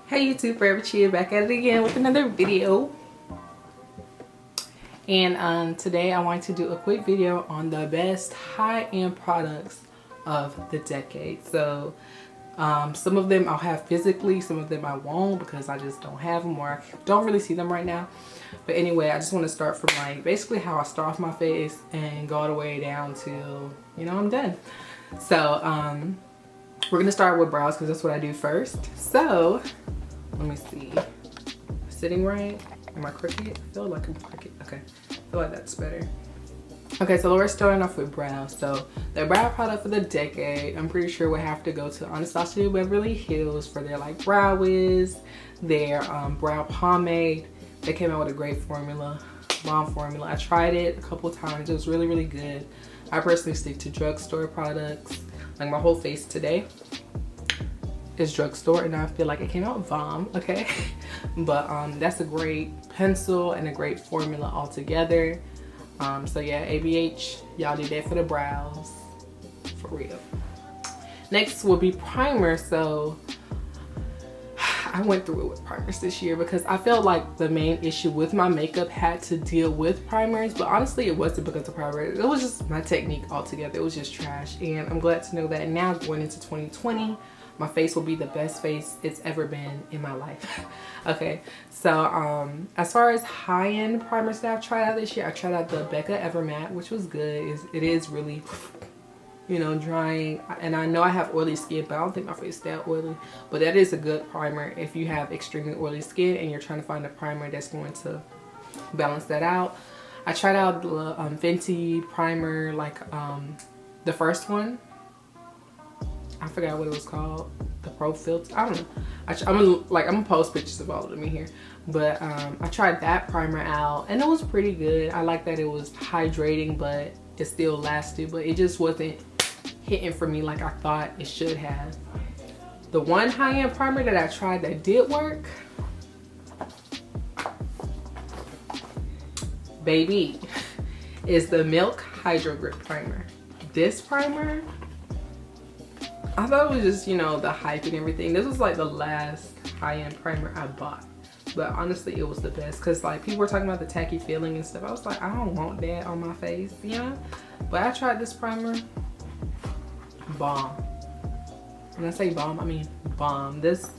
Hey YouTube, Forever Chia back at it again with another video. And today I want to do a quick video on the best high-end products of the decade. So some of them I'll have physically, some of them I won't because I just don't have them or I don't really see them right now. But anyway, I just want to start from like basically how I start off my face and go all the way down till, you know, I'm done. So we're gonna start with brows because that's what I do first. So let me see. Sitting right? Am I crooked? I feel like I'm crooked. Okay, I feel like that's better. Okay, so we're starting off with brows. So the brow product for the decade, I'm pretty sure we have to go to Anastasia Beverly Hills for their like brow wiz, their brow pomade. They came out with a great formula, bomb formula. I tried it a couple times. It was really, really good. I personally stick to drugstore products. Like my whole face today is drugstore and I feel like it came out bomb, okay? But that's a great pencil and a great formula altogether. So yeah, ABH, y'all did that for the brows, for real. Next will be primer. So I went through it with primers this year because I felt like the main issue with my makeup had to deal with primers, but honestly it wasn't because of primers. It was just my technique altogether. It was just trash, and I'm glad to know that now going into 2020, my face will be the best face it's ever been in my life. Okay, so as far as high-end primers that I've tried out this year, I tried out the Becca Ever Matte, which was good. It is really, you know, drying, and I know I have oily skin, but I don't think my face is that oily. But that is a good primer if you have extremely oily skin and you're trying to find a primer that's going to balance that out. I tried out the Fenty primer, like the first one. I forgot what it was called, the Pro Filter. I don't know. I'm gonna post pictures of all of them in here. But I tried that primer out and it was pretty good. I like that it was hydrating, but it still lasted. But it just wasn't hitting for me like I thought it should have. The one high-end primer that I tried that did work, baby, is the Milk Hydro Grip Primer. This primer, I thought it was just, you know, the hype and everything. This was like the last high-end primer I bought. But honestly, it was the best because like people were talking about the tacky feeling and stuff. I was like, I don't want that on my face, you know? But I tried this primer, bomb. When I say bomb, I mean bomb. This,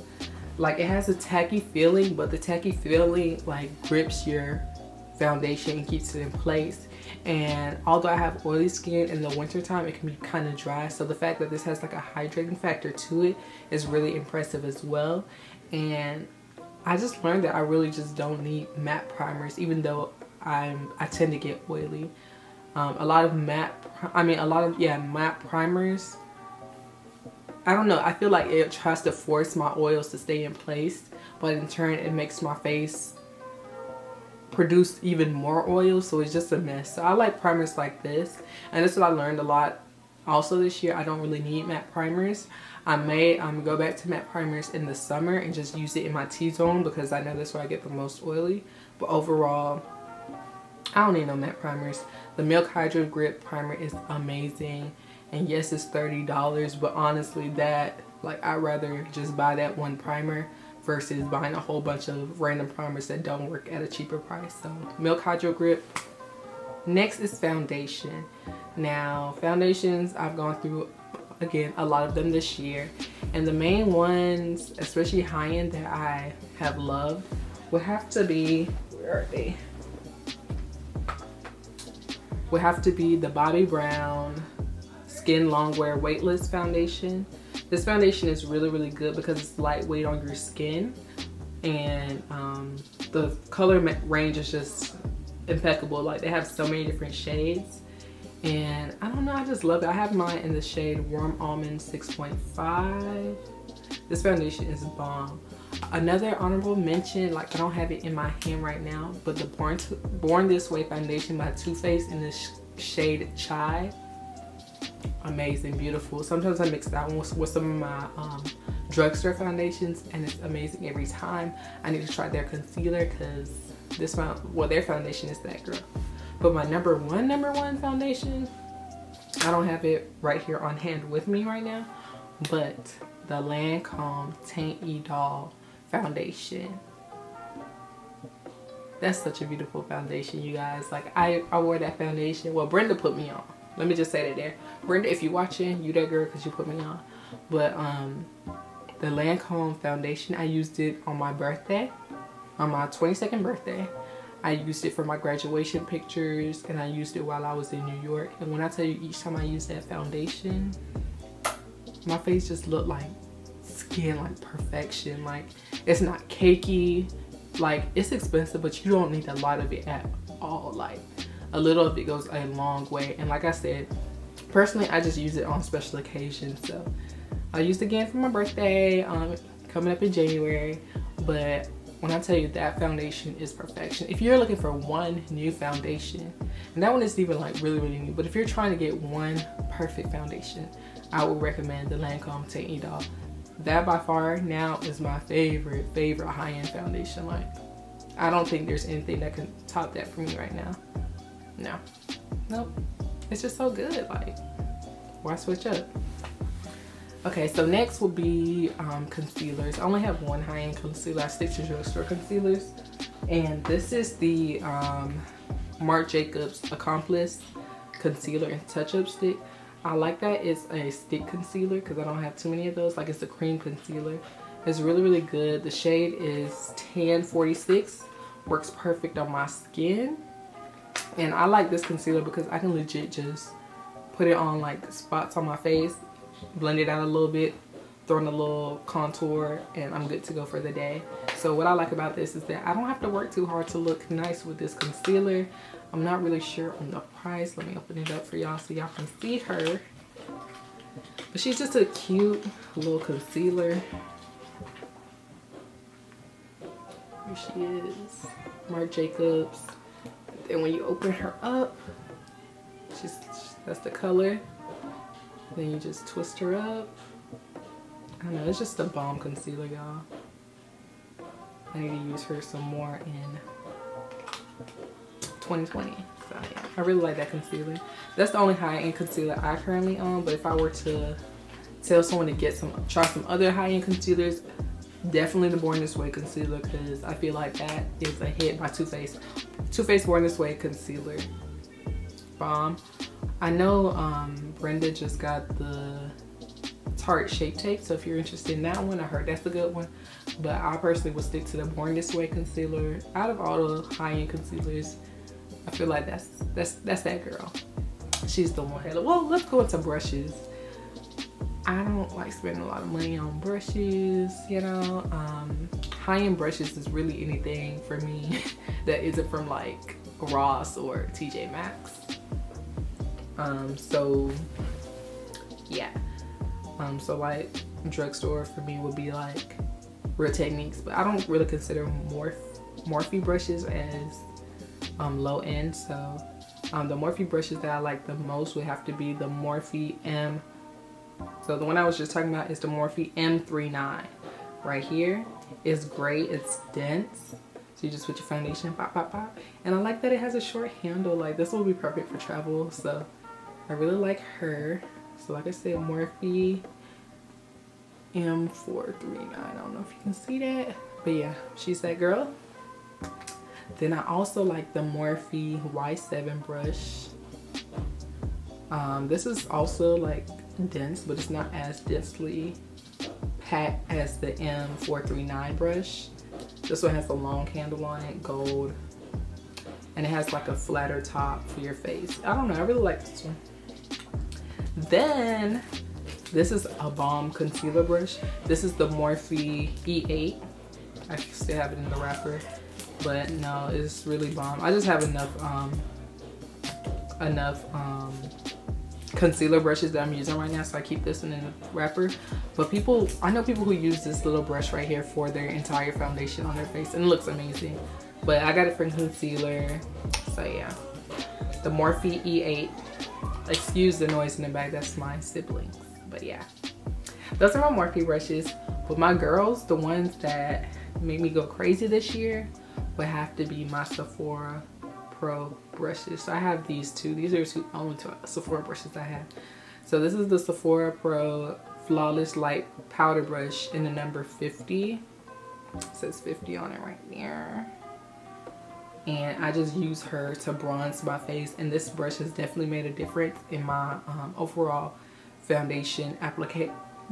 like, it has a tacky feeling, but the tacky feeling like grips your foundation and keeps it in place. And although I have oily skin in the winter time, it can be kind of dry, so the fact that this has like a hydrating factor to it is really impressive as well. And I just learned that I really just don't need matte primers, even though I tend to get oily. A lot of matte primers, I don't know, I feel like it tries to force my oils to stay in place, but in turn it makes my face produce even more oil, so it's just a mess. So I like primers like this, and that's what I learned a lot also this year. I don't really need matte primers. I may go back to matte primers in the summer and just use it in my T-zone because I know that's where I get the most oily. But overall, I don't need no matte primers. The Milk Hydro Grip Primer is amazing, and yes, it's $30, but honestly, that, like, I'd rather just buy that one primer versus buying a whole bunch of random primers that don't work at a cheaper price. So Milk Hydro Grip. Next is foundation. Now foundations, I've gone through again a lot of them this year, and the main ones, especially high-end, that I have loved would have to be, where are they? Would have to be the Bobbi Brown Skin Longwear Weightless Foundation. This foundation is really, really good because it's lightweight on your skin, and the color range is just impeccable. Like, they have so many different shades, and I don't know, I just love it. I have mine in the shade Warm Almond 6.5. This foundation is bomb. Another honorable mention, like, I don't have it in my hand right now, but the Born This Way foundation by Too Faced in the shade Chai. Amazing, beautiful. Sometimes I mix that one with some of my drugstore foundations, and it's amazing every time. I need to try their concealer because this one, well, their foundation is that girl. But my number one foundation, I don't have it right here on hand with me right now, but the Lancome Taint Idol foundation. That's such a beautiful foundation, you guys. Like, I wore that foundation. Well, Brenda put me on. Let me just say that there. Brenda, if you're watching, you that girl, because you put me on. But the Lancome foundation, I used it on my birthday, on my 22nd birthday. I used it for my graduation pictures, and I used it while I was in New York. And when I tell you, each time I use that foundation, my face just looked like skin, like perfection. Like, it's not cakey. Like, it's expensive, but you don't need a lot of it at all. Like, a little of it goes a long way. And like I said, personally, I just use it on special occasions. So I used it again for my birthday, coming up in January. But when I tell you, that foundation is perfection. If you're looking for one new foundation, and that one isn't even like really new, but if you're trying to get one perfect foundation, I would recommend the Lancome Take Me Doll. That by far now is my favorite high-end foundation. Like, I don't think there's anything that can top that for me right now. No, nope. It's just so good. Like, why switch up? Okay, so next will be concealers. I only have one high-end concealer. I stick to drugstore concealers, and this is the Marc Jacobs Accomplice Concealer and Touch-Up Stick. I like that it's a stick concealer because I don't have too many of those. Like, it's a cream concealer. It's really good. The shade is Tan 46. Works perfect on my skin. And I like this concealer because I can legit just put it on like spots on my face, blend it out a little bit, throw in a little contour, and I'm good to go for the day. So what I like about this is that I don't have to work too hard to look nice with this concealer. I'm not really sure on the price. Let me open it up for y'all so y'all can see her. But she's just a cute little concealer. Here she is, Marc Jacobs. And when you open her up, that's the color. Then you just twist her up. I don't know, it's just a bomb concealer, y'all. I need to use her some more in 2020. So yeah, I really like that concealer. That's the only high-end concealer I currently own. But if I were to tell someone to try some other high-end concealers, definitely the Born This Way concealer, because I feel like that is a hit by Too Faced. Too Faced Born This Way concealer, bomb. I know Brenda just got the Tarte Shape Tape, so if you're interested in that one, I heard that's a good one. But I personally would stick to the Born This Way concealer. Out of all the high-end concealers, I feel like that's that girl. She's the one. Well, let's go into brushes. I don't like spending a lot of money on brushes, you know. High-end brushes is really anything for me that isn't from like Ross or TJ Maxx. So yeah. So like drugstore for me would be like Real Techniques, but I don't really consider Morphe brushes as low end. So the Morphe brushes that I like the most would have to be the Morphe M. So the one I was just talking about is the Morphe M39 right here. It's great, it's dense. So you just put your foundation, pop, pop, pop. And I like that it has a short handle. Like, this will be perfect for travel. So I really like her. So like I said, Morphe M439. I don't know if you can see that, but yeah, she's that girl. Then I also like the Morphe Y7 brush. This is also like dense, but it's not as densely packed as the M439 brush. This one has a long handle on it, gold, and it has like a flatter top for your face. I don't know, I really like this one. Then this is a bomb concealer brush. This is the Morphe E8. I still have it in the wrapper, but no, it's really bomb. I just have enough concealer brushes that I'm using right now, so I keep this one in the wrapper. But I know people who use this little brush right here for their entire foundation on their face, and it looks amazing. But I got it for concealer. So yeah, the Morphe E8. Excuse the noise in the back, that's my siblings. But yeah, those are my Morphe brushes. But my girls, the ones that made me go crazy this year, would have to be my Sephora Pro brushes. So I have these two. These are the only two Sephora brushes I have. So this is the Sephora Pro Flawless Light Powder Brush in the number 50. It says 50 on it right there. And I just use her to bronze my face, and this brush has definitely made a difference in my overall foundation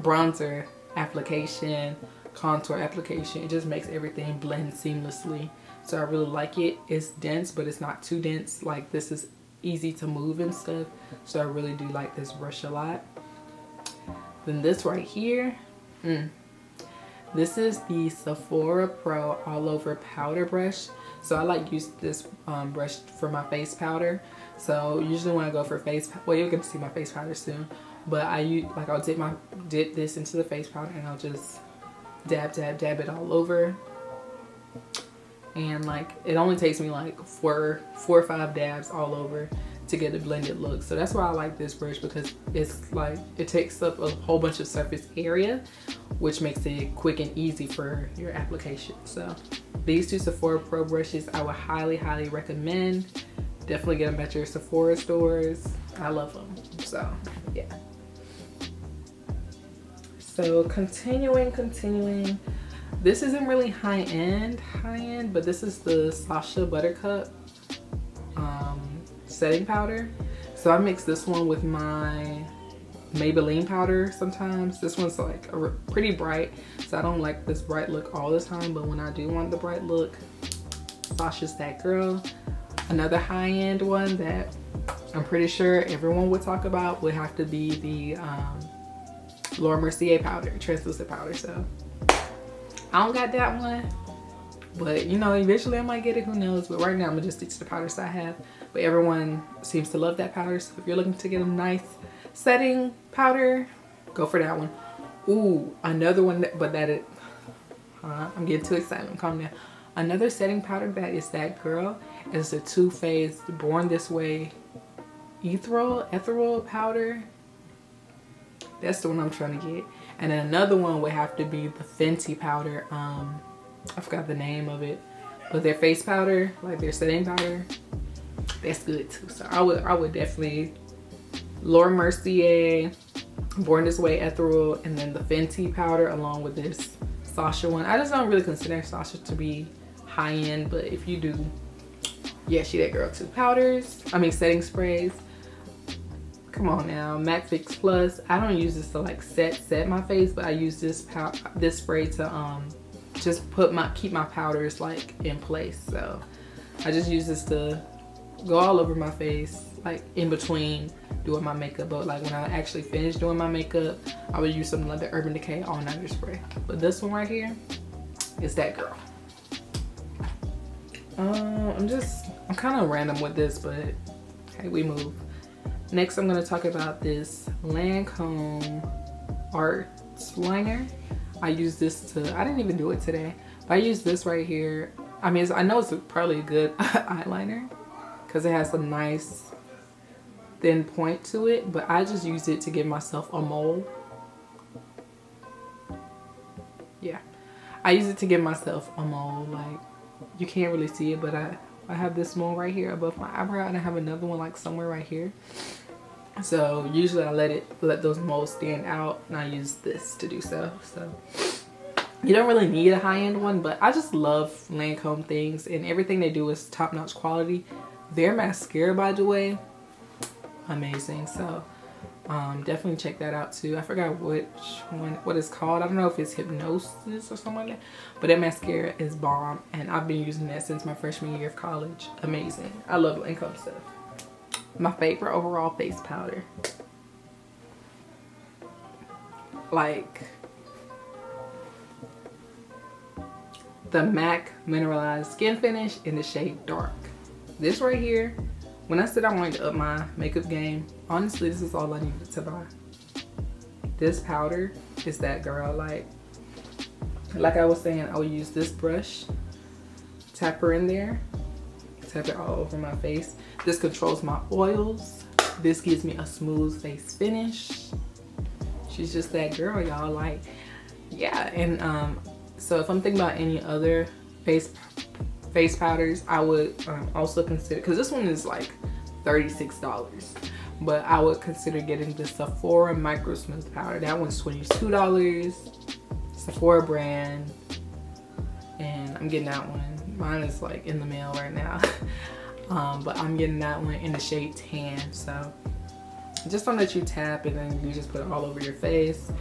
bronzer application, contour application. It just makes everything blend seamlessly, so I really like it. It's dense, but it's not too dense. Like, this is easy to move and stuff, so I really do like this brush a lot. Then this right here, this is the Sephora Pro All Over Powder Brush. So I like use this brush for my face powder. So usually when I go for face, well, you're gonna see my face powder soon, but I'll dip this into the face powder, and I'll just dab it all over. And like, it only takes me like four or five dabs all over to get a blended look. So that's why I like this brush, because it's like, it takes up a whole bunch of surface area, which makes it quick and easy for your application. So these two Sephora Pro brushes I would highly recommend. Definitely get them at your Sephora stores. I love them. So yeah. So continuing. This isn't really high-end, but this is the Sacha Buttercup setting powder. So I mix this one with my Maybelline powder sometimes. This one's like pretty bright, so I don't like this bright look all the time, but when I do want the bright look, Sacha's that girl. Another high-end one that I'm pretty sure everyone would talk about would have to be the Laura Mercier powder, translucent powder. So I don't got that one, but you know, eventually I might get it, who knows. But right now I'm gonna just stick to the powders I have. But everyone seems to love that powder, so if you're looking to get a nice setting powder, go for that one. Ooh, another one I'm getting too excited. Calm down. Another setting powder that is that girl is the Too Faced Born This Way ethereal powder. That's the one I'm trying to get. And then another one would have to be the Fenty powder. I forgot the name of it, but their face powder, like their setting powder, that's good too. So I would definitely Laura Mercier Born This Way ethereal, and then the Fenty powder along with this Sacha one. I just don't really consider Sacha to be high-end, but if you do, yeah, she that girl too. Setting sprays. Come on now, Matte Fix Plus. I don't use this to like set my face, but I use this spray to just keep my powders like in place. So I just use this to go all over my face, like in between doing my makeup. But like when I actually finish doing my makeup, I would use something like the Urban Decay All Nighter spray. But this one right here is that girl. I'm kind of random with this, but hey, we move. Next, I'm going to talk about this Lancome Art Liner. I use this I didn't even do it today, but I use this right here. I mean, I know it's probably a good eyeliner because it has a nice thin point to it, but I just use it to give myself a mole. Yeah, I use it to give myself a mole. Like, you can't really see it, but I have this mole right here above my eyebrow, and I have another one like somewhere right here. So usually I let those moles stand out, and I use this to do so. So you don't really need a high-end one, but I just love Lancome things, and everything they do is top-notch quality. Their mascara, by the way, amazing. So definitely check that out too. I forgot what it's called. I don't know if it's Hypnosis or something like that, but that mascara is bomb, and I've been using that since my freshman year of college. Amazing. I love Lancome stuff. My favorite overall face powder, like the MAC Mineralized Skin Finish in the shade Dark. This right here, when I said I wanted to up my makeup game, honestly, this is all I needed to buy. This powder is that girl. Like I was saying, I would use this brush, tap her in there, tap it all over my face. This controls my oils. This gives me a smooth face finish. She's just that girl, y'all. Like, yeah. And so if I'm thinking about any other face powders, I would also consider, because this one is like $36, but I would consider getting the Sephora Micro Smooth powder. That one's $22. Sephora brand. I'm getting that one. Mine is like in the mail right now. But I'm getting that one in the shade tan. So just don't let you tap and then you just put it all over your face.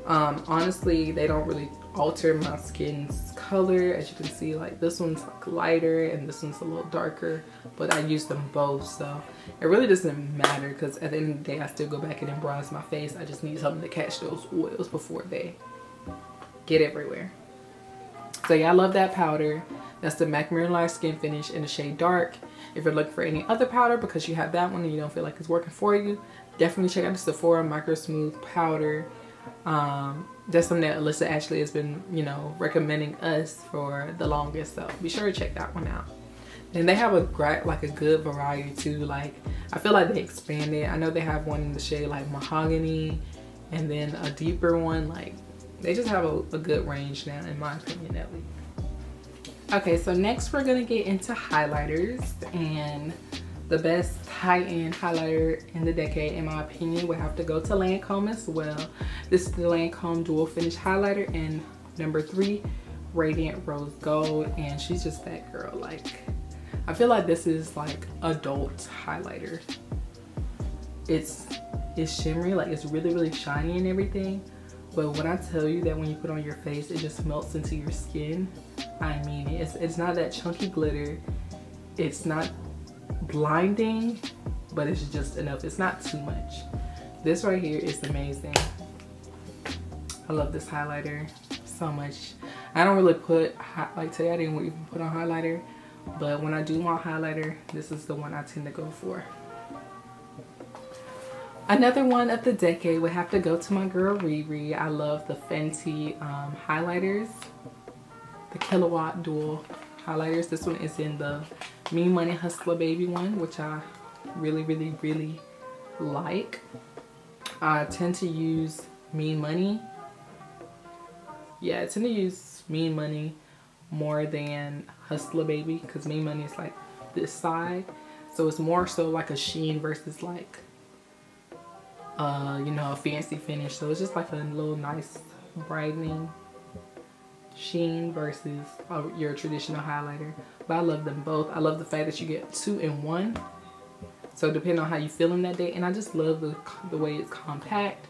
Honestly, they don't really alter my skin's color. As you can see, like this one's like lighter and this one's a little darker, but I use them both, so it really doesn't matter, because at the end of the day I still go back in and bronze my face. I just need something to catch those oils before they get everywhere. So yeah, I love that powder. That's the MAC Mirror Skin Finish in the shade Dark. If you're looking for any other powder because you have that one and you don't feel like it's working for you, definitely check out the Sephora Micro Smooth powder. That's something that Alyssa actually has been, you know, recommending us for the longest, so be sure to check that one out. And they have a good variety too. Like, I feel like they expanded. I know they have one in the shade like Mahogany, and then a deeper one. Like, they just have a good range now, in my opinion, at least. Okay, so next we're gonna get into highlighters, and the best high-end highlighter in the decade, in my opinion, would have to go to Lancome as well. This is the Lancome Dual Finish Highlighter in number 3, Radiant Rose Gold, and she's just that girl. Like, I feel like this is like adult highlighter. It's shimmery, like it's really shiny and everything. But when I tell you that when you put on your face, it just melts into your skin, I mean, it's not that chunky glitter. It's not blinding, but it's just enough. It's not too much. This right here is amazing. I love this highlighter so much. I don't really put, like today I didn't even put on highlighter, but when I do want highlighter, this is the one I tend to go for. Another one of the decade would have to go to my girl Riri. I love the Fenty highlighters, the Kilowatt Dual highlighters. This one is in the Me Money Hustler Baby one, which I really like. I tend to use Mean Money. Yeah, I tend to use Mean Money more than Hustler Baby, because Mean Money is like this side, so it's more so like a sheen versus like you know, a fancy finish. So it's just like a little nice brightening sheen versus your traditional highlighter. But I love them both. I love the fact that you get 2 in 1, so depending on how you feeling that day. And I just love the way it's compact.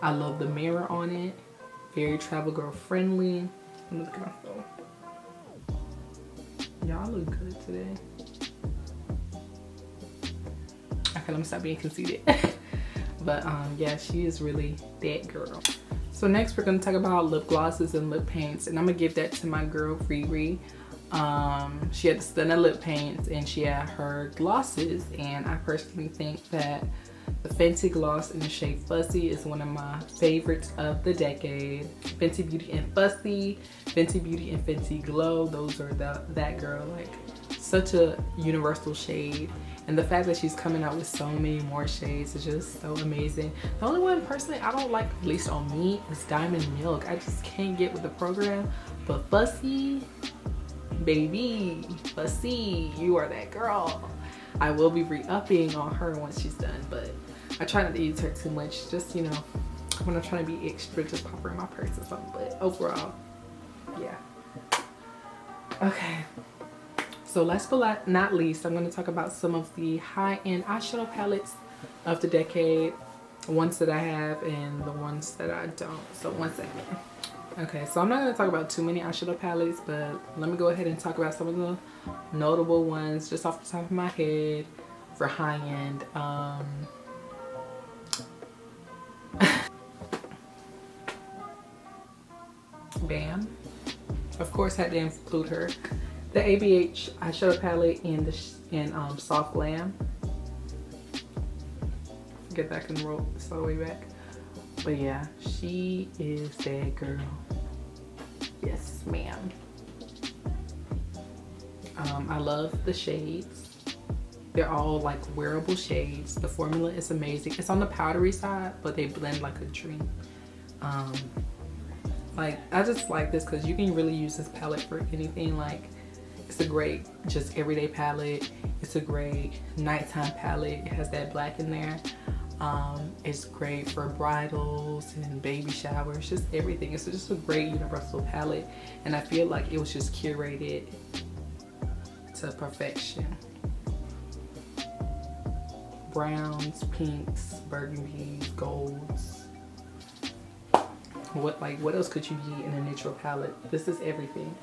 I love the mirror on it, very travel girl friendly. Look at myself. Y'all look good today. Okay, let me stop being conceited. But yeah, she is really that girl. So next we're gonna talk about lip glosses and lip paints, and I'm gonna give that to my girl Riri. She had the Stunner lip paints and she had her glosses, and I personally think that the Fenty gloss in the shade Fussy is one of my favorites of the decade. Fenty Beauty and Fussy, Fenty Beauty and Fenty Glow, those are that girl. Like, such a universal shade. And the fact that she's coming out with so many more shades is just so amazing. The only one personally I don't like, at least on me, is Diamond Milk. I just can't get with the program. But Fussy, baby, Fussy, you are that girl. I will be re-upping on her once she's done, but I try not to use her too much. Just, you know, when I'm trying to be extra, just pop her in my purse or something. But overall, yeah. Okay. So last but not least, I'm going to talk about some of the high-end eyeshadow palettes of the decade. The ones that I have and the ones that I don't. So one second. Okay, so I'm not going to talk about too many eyeshadow palettes, but let me go ahead and talk about some of the notable ones just off the top of my head for high-end. Bam. Of course, had to include her. The ABH eyeshadow palette in Soft Glam. Get back and roll this all the way back. But yeah, she is that girl. Yes, ma'am. I love the shades. They're all like wearable shades. The formula is amazing. It's on the powdery side, but they blend like a dream. Like, I just like this because you can really use this palette for anything. Like, it's a great just everyday palette. It's a great nighttime palette. It has that black in there. It's great for bridals and baby showers, just everything. It's just a great universal palette, and I feel like it was just curated to perfection. Browns, pinks, burgundies, golds. What else could you need in a neutral palette? This is everything.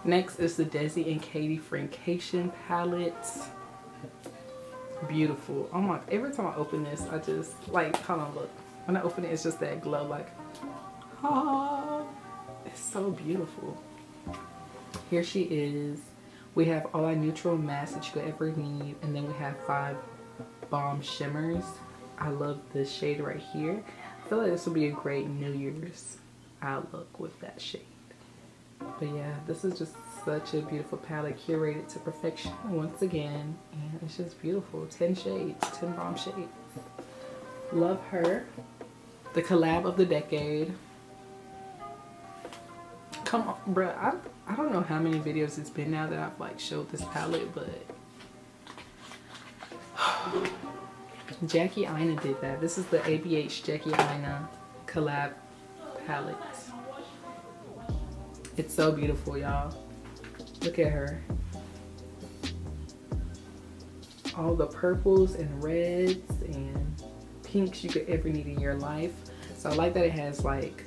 Next is the Desi and Katie Frinkation palette. Beautiful. Oh my, every time I open this, I just like, hold on, look. When I open it, it's just that glow, like, oh, it's so beautiful. Here she is. We have all our neutral mattes that you could ever need, and then we have 5 bomb shimmers. I love this shade right here. I feel like this will be a great New Year's outlook with that shade. But yeah, this is just such a beautiful palette, curated to perfection once again, and it's just beautiful. 10 shades, 10 bomb shades. Love her. The collab of the decade. Come on, bruh. I don't know how many videos it's been now that I've like showed this palette, but Jackie Aina did that. This is the ABH Jackie Aina collab palette. It's so beautiful, y'all. Look at her. All the purples and reds and pinks you could ever need in your life. So I like that it has like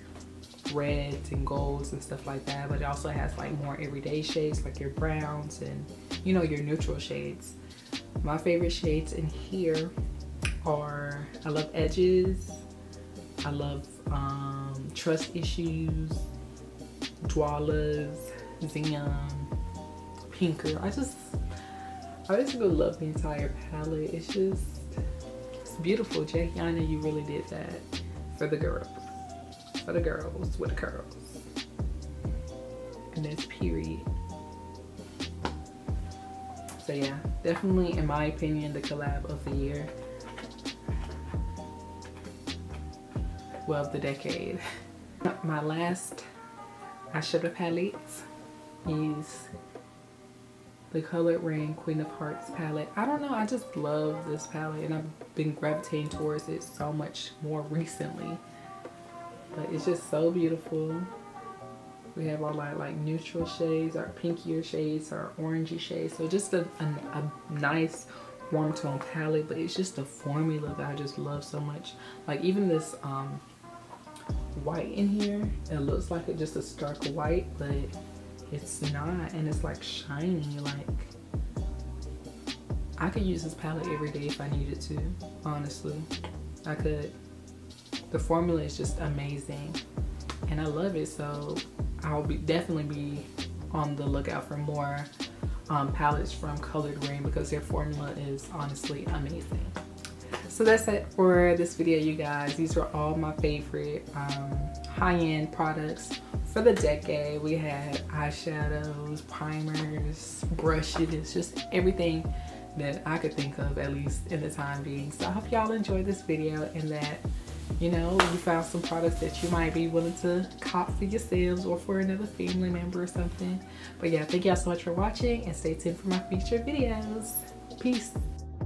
reds and golds and stuff like that, but it also has like more everyday shades like your browns and, you know, your neutral shades. My favorite shades in here are, I love Edges, I love Trust Issues, Dwalas, Xeon, Pinker. I basically love the entire palette. It's beautiful. Jackie Aina, you really did that for the girls. For the girls with the curls. And that's period. So yeah, definitely in my opinion the collab of the year. Well, of the decade. My last eyeshadow palette is the Colored Rain Queen of Hearts palette. I don't know, I just love this palette and I've been gravitating towards it so much more recently. But it's just so beautiful. We have all our like neutral shades, our pinkier shades, our orangey shades. So just a nice warm tone palette, but it's just a formula that I just love so much. Like even this white in here, it looks like it's just a stark white, but it's not, and it's like shiny. Like I could use this palette every day if I needed to, honestly. I could. The formula is just amazing and I love it, so I'll definitely be on the lookout for more palettes from Colored Rain because their formula is honestly amazing. So that's it for this video, you guys. These were all my favorite high-end products for the decade. We had eyeshadows, primers, brushes, just everything that I could think of, at least in the time being. So I hope y'all enjoyed this video and that, you know, you found some products that you might be willing to cop for yourselves or for another family member or something. But yeah, thank y'all so much for watching and stay tuned for my future videos. Peace.